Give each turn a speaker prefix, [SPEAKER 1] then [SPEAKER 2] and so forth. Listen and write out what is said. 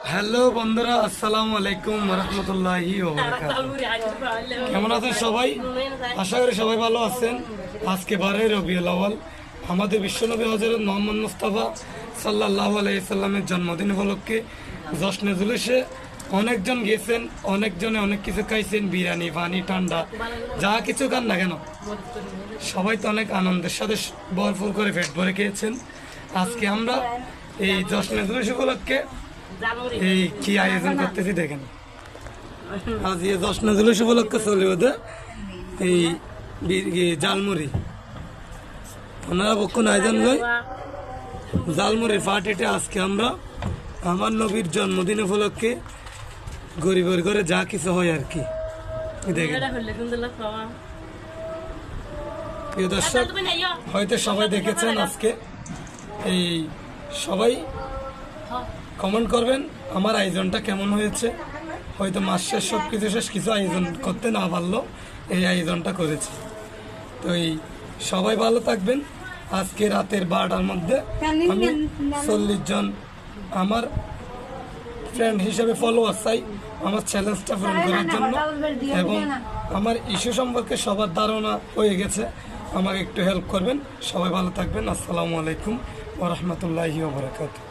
[SPEAKER 1] Hello বন্ধুরা, আসসালামু আলাইকুম রহমতুল্লাহি কেমন আছেন সবাই? আশা করি সবাই ভালো আছেন। আজকে 12 রবিউল আউয়াল, আমাদের বিশ্বনবী হযরত মুহাম্মদ মুস্তাফা সাল্লাল্লাহু আলাইহি সাল্লামের জন্মদিন উপলক্ষে জশ্নে জুলুসে অনেকজন গিয়েছেন, অনেকজনে অনেক কিছু খাইছেন, বিরিয়ানি, পানি, ঠান্ডা, যা কিছু খান না কেন সবাই তো অনেক আনন্দের সাথে ভরপুর করে পেট ভরে খেয়েছেন। আজকে আমরা এই জশ্নে জুলুস উপলক্ষে এই কি আয়োজন করতেছি দেখেন। আজ এই জশ্নে জুলুস উপলক্ষে চলে ওদের এই জালমুড়ি, ওনারা পক্ষণ আয়োজন করে জালমুড়ির পার্টিটা আজকে আমরা আমার নবীর জন্মদিন উপলক্ষে গরিবের ঘরে যা কিছু হয় আর কি দেখেন। প্রিয় দর্শক, হয়তো সবাই দেখেছেন আজকে এই, সবাই কমেন্ট করবেন আমার আয়োজনটা কেমন হয়েছে। হয়তো মাস শেষ সব কিছু শেষ কিছু আয়োজন করতে না পারলেও এই আয়োজনটা করেছি। তো এই সবাই ভালো থাকবেন। আজকে রাতের 12টার মধ্যে আমি 40 জন আমার ফ্রেন্ড হিসেবে ফলোয়ার চাই আমার চ্যালেঞ্জটা পূরণ করার জন্য, এবং আমার ইস্যু সম্পর্কে সবার ধারণা হয়ে গেছে। আমাকে একটু হেল্প করবেন। সবাই ভালো থাকবেন। আসসালামু আলাইকুম ওয়া রাহমাতুল্লাহি ওয়া বারাকাতুহু।